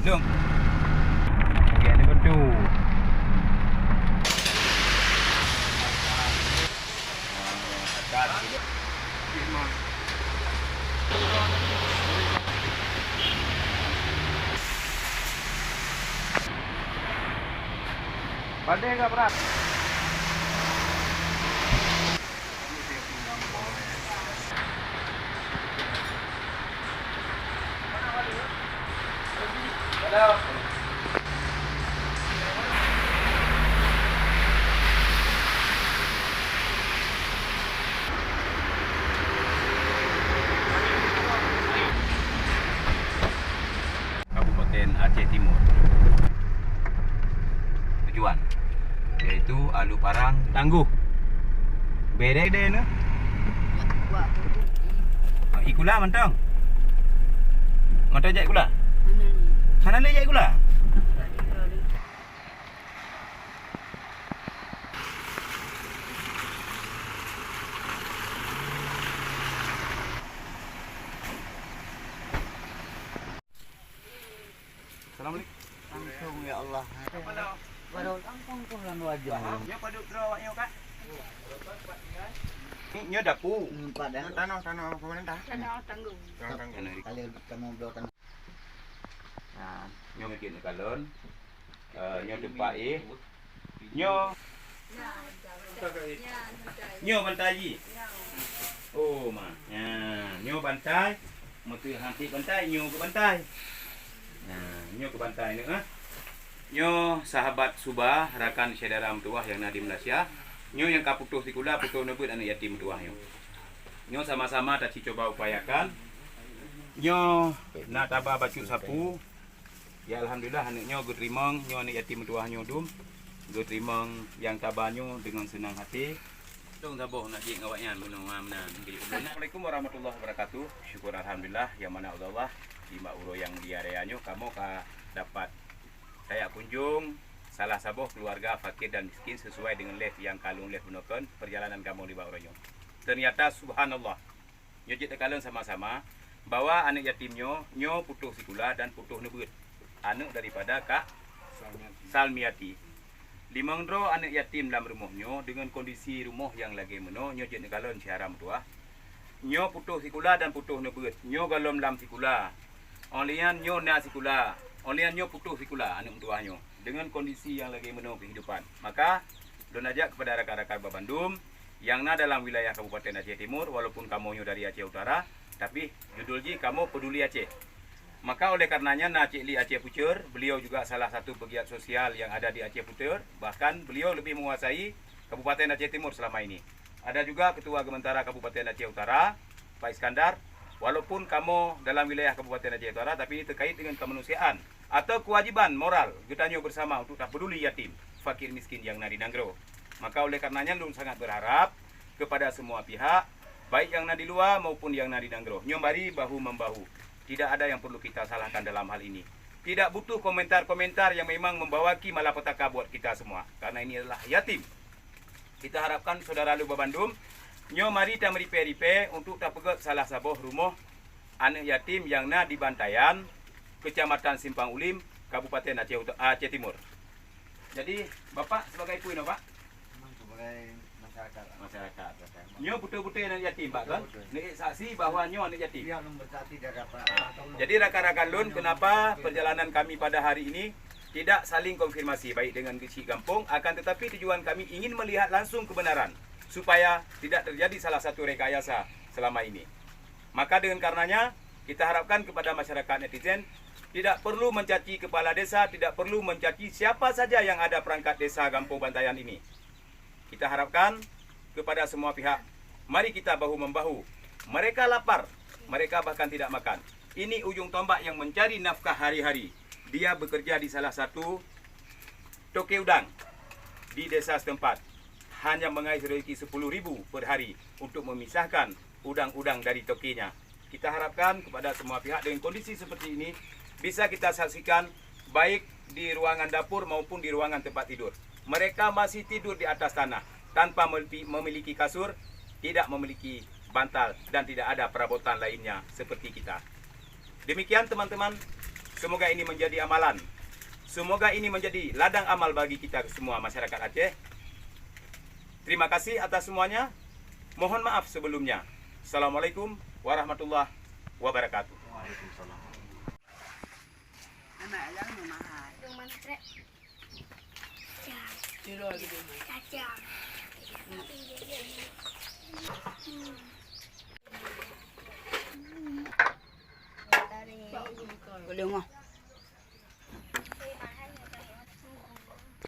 Dong. Bagian ni betul. Pandai enggak berat? Hello. Kabupaten Aceh Timur. Tujuan yaitu Alu Parang Tangguh. Bere deh ne. Ikula mantang. Mantang jak ikula. Sana le jak ikula. Assalamualaikum. Langsung ya Allah. Baru langsung pun lalu aja. Nyo paduk draw nyo kak. Ni nyo dapu. Empat dah. Tanah pemerintah. Tanah tanggung. Kali kamu belakang. Nah, nyo bikin kalon. Nyo depak Nyo nyo bantai. Oh mah. Nyo bantai. Mesti hanti bantai, nyo ke bantai. Nah, nyo ke bantai ni ah. Nyo sahabat Subah, rakan saudara mentuah yang ada di Malaysia. Nyo yang kaputuh sikula, putuh nebut anak yatim mentuah nyo. Nyo sama-sama taci coba upayakan. Nyo nak tabah baju sapu. Ya alhamdulillah anak nyo gue terima nyo anak yatim mentuah nyo dum. Gue terima yang tabah nyo dengan senang hati. Dong saboh nak jik ngawaknya menang. Assalamualaikum warahmatullahi wabarakatuh. Syukur alhamdulillah yang mana Allah di mak uro yang di area nyo kamu ka dapat saya kunjung salah saboh keluarga fakir dan miskin sesuai dengan live yang kalung live menonton perjalanan kamu di bawah nyo. Ternyata subhanallah nyo jik kalon sama-sama bahwa anak yatim nyo putuh sikula dan putuh nebut anak daripada Kak Salmiati. Limang dro anak yatim dalam rumahnya dengan kondisi rumah yang lagi meno nyo jik kalon siaram tua. Nyo putuh sikula dan putuh nebut. Nyo galom dalam sikula. Olian nyo na sikula. Olian nyo putuh sikula anak tua nyo dengan kondisi yang lagi meno kehidupan. Maka don ajak kepada rakan-rakan Babandum yang na dalam wilayah Kabupaten Aceh Timur walaupun kamu nyo dari Aceh Utara tapi judul ji kamu peduli Aceh. Maka oleh karenanya Cik Li Aceh Pucur, beliau juga salah satu pegiat sosial yang ada di Aceh Pucur. Bahkan beliau lebih menguasai Kabupaten Aceh Timur selama ini. Ada juga Ketua Gementara Kabupaten Aceh Utara, Pak Iskandar. Walaupun kamu dalam wilayah Kabupaten Aceh Utara, tapi terkait dengan kemanusiaan atau kewajiban moral kita nyo bersama untuk tak peduli yatim, fakir miskin yang nadi nanggro. Maka oleh karenanya Lun sangat berharap kepada semua pihak, baik yang nadi luar maupun yang nadi nanggro. Nyo mari bahu membahu. Tidak ada yang perlu kita salahkan dalam hal ini. Tidak butuh komentar-komentar yang memang membawa malapetaka buat kita semua. Karena ini adalah yatim. Kita harapkan saudara Lu Babandum, nyo mari ta meripe-ripe untuk ta pegat salah saboh rumah anak yatim yang na di Bantayan, Kecamatan Simpang Ulim, Kabupaten Aceh Timur. Jadi, Bapak sebagai puin Pak? Sebagai masyarakat. Nyo betul-betul anak yatim, Pak kan? Ni saksi bahwa nyo anak yatim. Dia nomor 1 tidak dapat. Jadi rakan-rakan Lun, kenapa perjalanan kami pada hari ini tidak saling konfirmasi baik dengan kecil kampung, akan tetapi tujuan kami ingin melihat langsung kebenaran supaya tidak terjadi salah satu rekayasa selama ini. Maka dengan karenanya kita harapkan kepada masyarakat netizen tidak perlu mencaci kepala desa, tidak perlu mencaci siapa saja yang ada perangkat desa Kampung Bantayan ini. Kita harapkan kepada semua pihak, mari kita bahu-membahu. Mereka lapar, mereka bahkan tidak makan. Ini ujung tombak yang mencari nafkah hari-hari. Dia bekerja di salah satu toke udang di desa setempat. Hanya mengais rezeki 10.000 per hari untuk memisahkan udang-udang dari tokenya. Kita harapkan kepada semua pihak dengan kondisi seperti ini bisa kita saksikan baik di ruangan dapur maupun di ruangan tempat tidur. Mereka masih tidur di atas tanah tanpa memiliki kasur, tidak memiliki bantal dan tidak ada perabotan lainnya seperti kita. Demikian teman-teman, Semoga ini menjadi amalan. Semoga ini menjadi ladang amal bagi kita semua masyarakat Aceh. Terima kasih atas semuanya. Mohon maaf sebelumnya. Assalamualaikum warahmatullahi wabarakatuh. Boleh ngah.